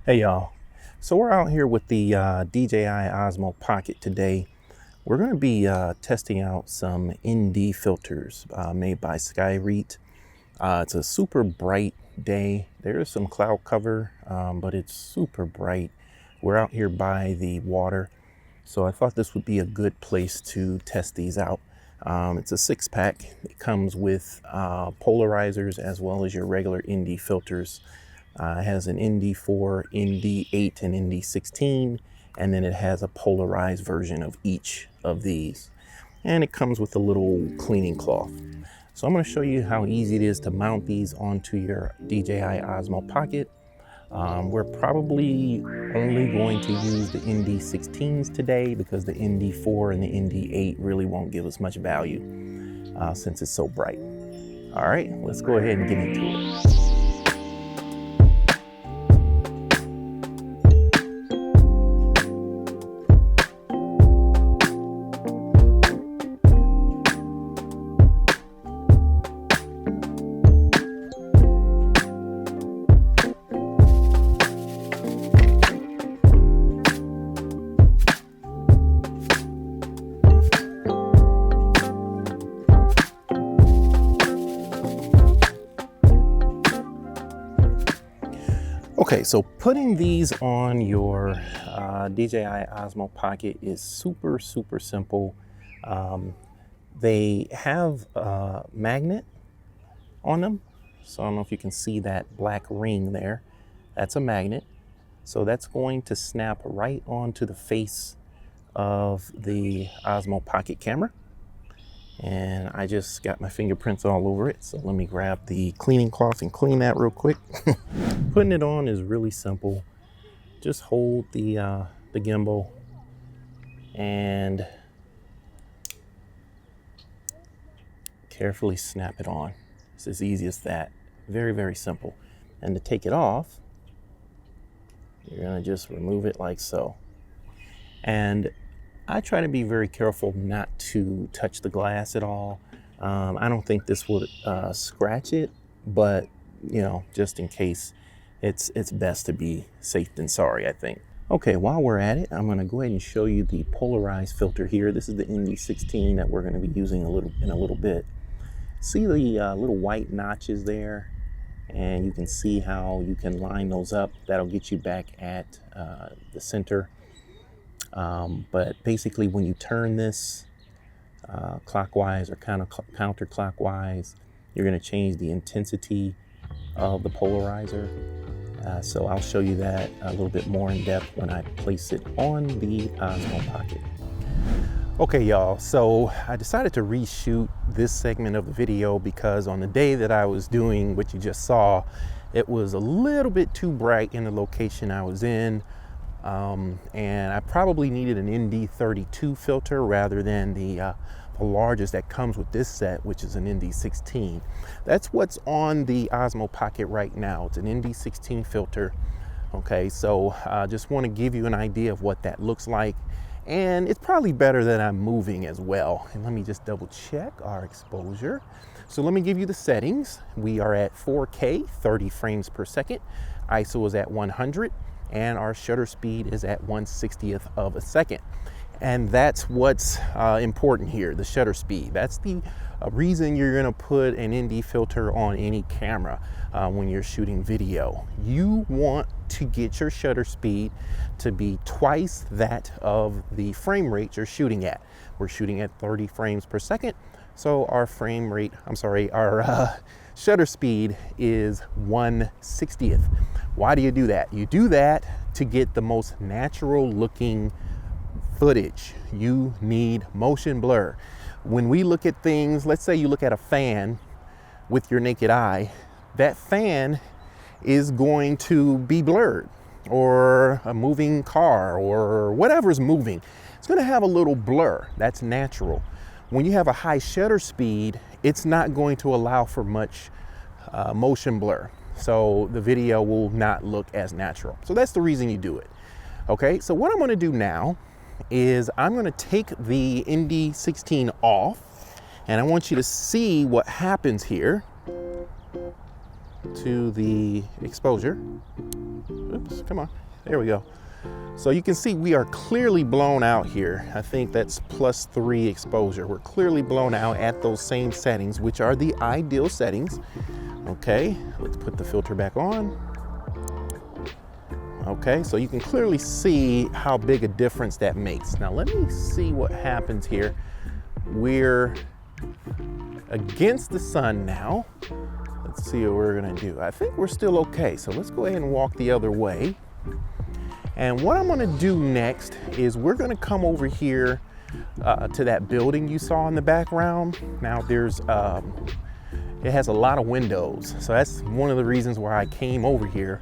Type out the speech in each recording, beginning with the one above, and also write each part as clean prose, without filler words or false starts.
Hey y'all, so we're out here with the DJI Osmo Pocket today. We're going to be testing out some ND filters made by Skyreet. It's a super bright day. There is some cloud cover, but it's super bright. We're out here by the water, so I thought this would be a good place to test these out. It's a 6-pack. It comes with polarizers as well as your regular ND filters. It has an ND4, ND8, and ND16, and then it has a polarized version of each of these. And it comes with a little cleaning cloth. So I'm going to show you how easy it is to mount these onto your DJI Osmo Pocket. We're probably only going to use the ND16s today because the ND4 and the ND8 really won't give us much value since it's so bright. All right, let's go ahead and get into it. Okay, so putting these on your DJI Osmo Pocket is super simple. They have a magnet on them. So I don't know if you can see that black ring there. That's a magnet. So that's going to snap right onto the face of the Osmo Pocket camera. And I just got my fingerprints all over it. So let me grab the cleaning cloth and clean that real quick. Putting it on is really simple. Just hold the gimbal and carefully snap it on. It's as easy as that. Very simple. And to take it off, you're gonna just remove it like so. And I try to be very careful not to touch the glass at all. I don't think this would scratch it, but you know, just in case, it's best to be safe than sorry, I think. Okay, while we're at it, I'm gonna go ahead and show you the polarized filter here. This is the ND16 that we're gonna be using in a little bit. See the little white notches there? And you can see how you can line those up. That'll get you back at the center. But basically when you turn this clockwise or kind of counterclockwise, you're going to change the intensity of the polarizer. So I'll show you that a little bit more in depth when I place it on the Osmo Pocket. Okay, y'all, so I decided to reshoot this segment of the video because on the day that I was doing what you just saw, it was a little bit too bright in the location I was in. And I probably needed an ND32 filter rather than the largest that comes with this set, which is an ND16. That's what's on the Osmo Pocket right now. It's an ND16 filter. Okay, so I just want to give you an idea of what that looks like. And it's probably better that I'm moving as well. And let me just double check our exposure. So let me give you the settings. We are at 4K, 30 frames per second. ISO is at 100. And our shutter speed is at 1/60th of a second. And that's what's important here, the shutter speed. That's the reason you're gonna put an ND filter on any camera when you're shooting video. You want to get your shutter speed to be twice that of the frame rate you're shooting at. We're shooting at 30 frames per second. So our shutter speed is 1/60th. Why do you do that? You do that to get the most natural looking footage. You need motion blur. When we look at things, let's say you look at a fan with your naked eye, that fan is going to be blurred, or a moving car or whatever's moving. It's going to have a little blur. That's natural. When you have a high shutter speed, it's not going to allow for much motion blur. So the video will not look as natural. So that's the reason you do it. Okay, so what I'm going to do now is I'm going to take the ND16 off, and I want you to see what happens here to the exposure. Oops, come on. There we go. So you can see we are clearly blown out here. I think that's +3 exposure. We're clearly blown out at those same settings, which are the ideal settings. Okay, let's put the filter back on. Okay, so you can clearly see how big a difference that makes. Now let me see what happens here. We're against the sun now. Let's see what we're gonna do. I think we're still okay, so let's go ahead and walk the other way. And what I'm gonna do next is we're gonna come over here to that building you saw in the background. Now it has a lot of windows. So that's one of the reasons why I came over here,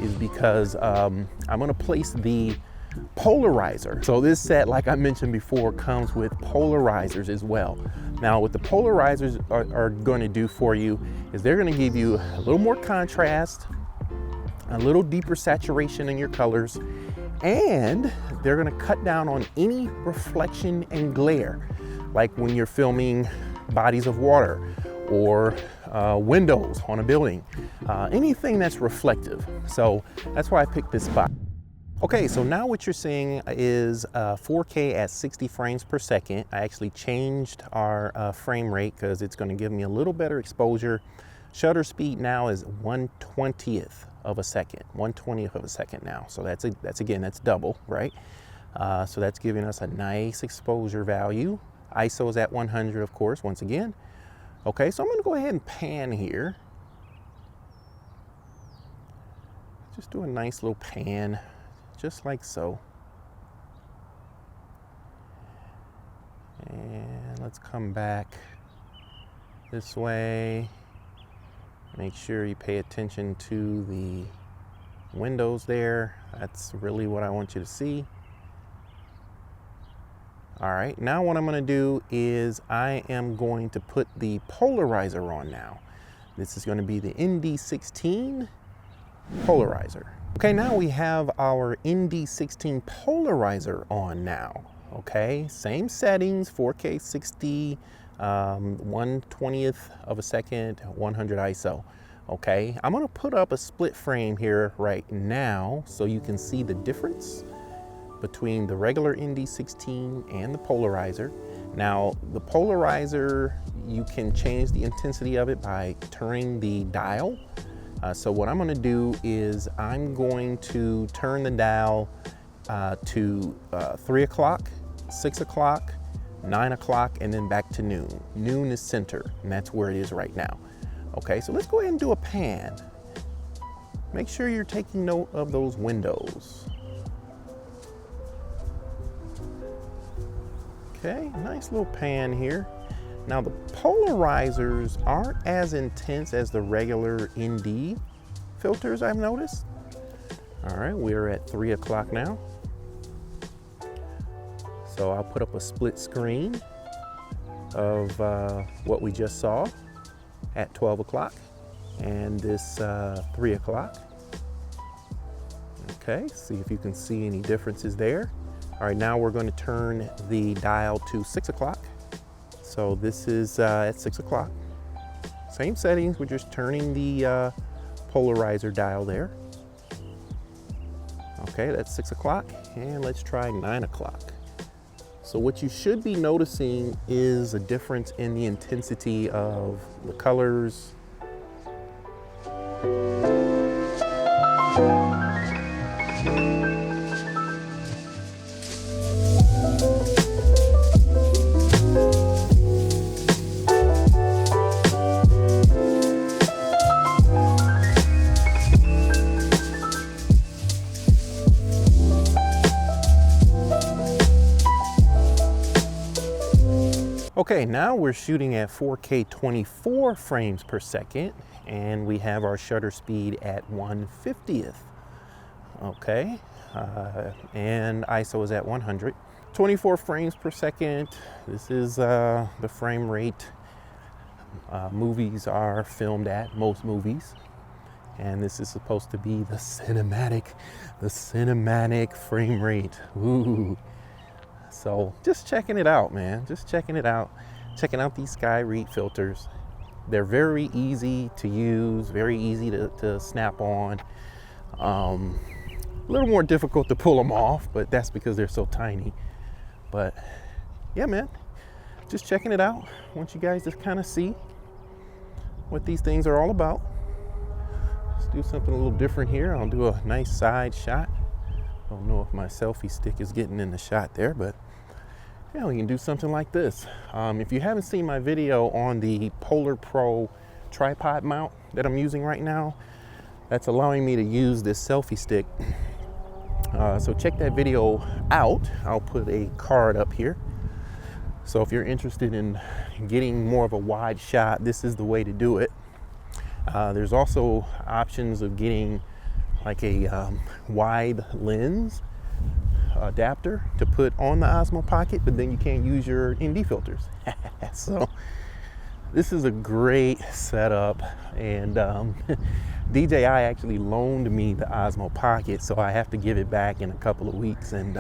is because I'm gonna place the polarizer. So this set, like I mentioned before, comes with polarizers as well. Now what the polarizers are going to do for you is they're going to give you a little more contrast, a little deeper saturation in your colors, and they're going to cut down on any reflection and glare, like when you're filming bodies of water or windows on a building, anything that's reflective. So that's why I picked this spot. Okay, so now what you're seeing is 4K at 60 frames per second. I actually changed our frame rate because it's going to give me a little better exposure. Shutter speed now is 1/20th of a second, 1/20th of a second now. So that's double, right? So that's giving us a nice exposure value. ISO is at 100, of course, once again. Okay, so I'm going to go ahead and pan here. Just do a nice little pan. Just like so. And let's come back this way. Make sure you pay attention to the windows there. That's really what I want you to see. All right, now what I'm gonna do is I am going to put the polarizer on now. This is gonna be the ND16 polarizer. Okay, now we have our ND16 polarizer on now. Okay, same settings, 4K 60, 1/20th of a second, 100 ISO. Okay, I'm gonna put up a split frame here right now so you can see the difference between the regular ND16 and the polarizer. Now, the polarizer, you can change the intensity of it by turning the dial. So what I'm gonna do is I'm going to turn the dial to 3 o'clock, 6 o'clock, 9 o'clock, and then back to noon. Noon is center, and that's where it is right now. Okay, so let's go ahead and do a pan. Make sure you're taking note of those windows. Okay, nice little pan here. Now the polarizers aren't as intense as the regular ND filters, I've noticed. All right, we're at 3 o'clock now. So I'll put up a split screen of what we just saw at 12 o'clock and this 3 o'clock. Okay, see if you can see any differences there. All right, now we're going to turn the dial to 6 o'clock. So this is at 6 o'clock. Same settings, we're just turning the polarizer dial there. Okay, that's 6 o'clock, and let's try 9 o'clock. So what you should be noticing is a difference in the intensity of the colors. Okay, now we're shooting at 4K 24 frames per second, and we have our shutter speed at 1/50th. Okay, and ISO is at 100. 24 frames per second. This is the frame rate movies are filmed at, most movies. And this is supposed to be the cinematic frame rate. Ooh. So just checking it out, man. Just checking it out. Checking out these Skyread filters. They're very easy to use, very easy to snap on. A little more difficult to pull them off, but that's because they're so tiny. But yeah, man, just checking it out. I want you guys to kind of see what these things are all about. Let's do something a little different here. I'll do a nice side shot. Don't know if my selfie stick is getting in the shot there, but yeah, we can do something like this. If you haven't seen my video on the Polar Pro tripod mount that I'm using right now, that's allowing me to use this selfie stick. So check that video out. I'll put a card up here. So if you're interested in getting more of a wide shot, this is the way to do it. There's also options of getting like a wide lens adapter to put on the Osmo Pocket, but then you can't use your ND filters. So this is a great setup, and DJI actually loaned me the Osmo Pocket, so I have to give it back in a couple of weeks, and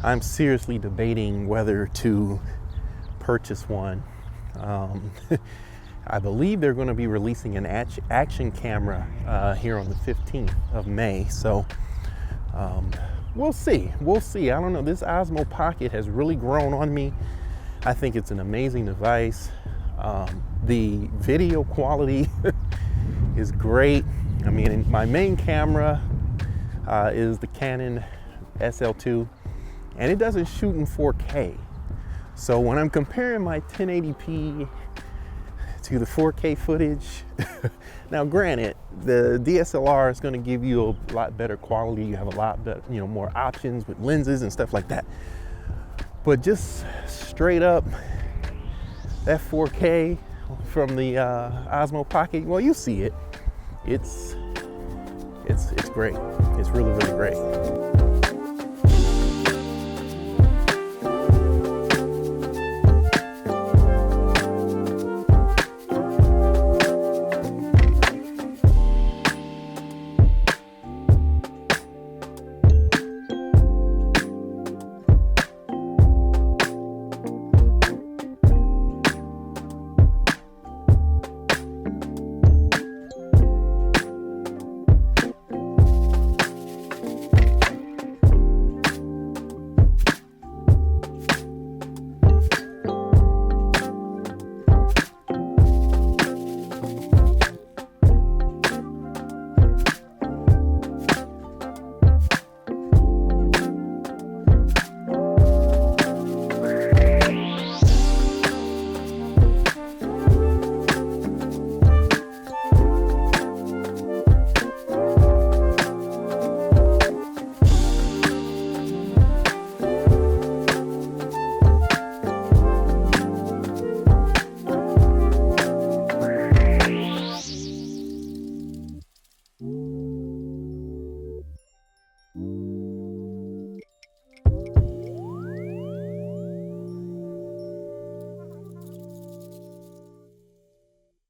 I'm seriously debating whether to purchase one. I believe they're going to be releasing an action camera here on the 15th of May, so we'll see. I don't know, this Osmo Pocket has really grown on me. I think it's an amazing device. The video quality is great. I mean, my main camera is the Canon SL2, and it doesn't shoot in 4K. So when I'm comparing my 1080p to the 4K footage, now granted, the DSLR is going to give you a lot better quality. You have a lot better, more options with lenses and stuff like that. But just straight up, that 4K from the Osmo Pocket, well, you see it. It's great. It's really, really great.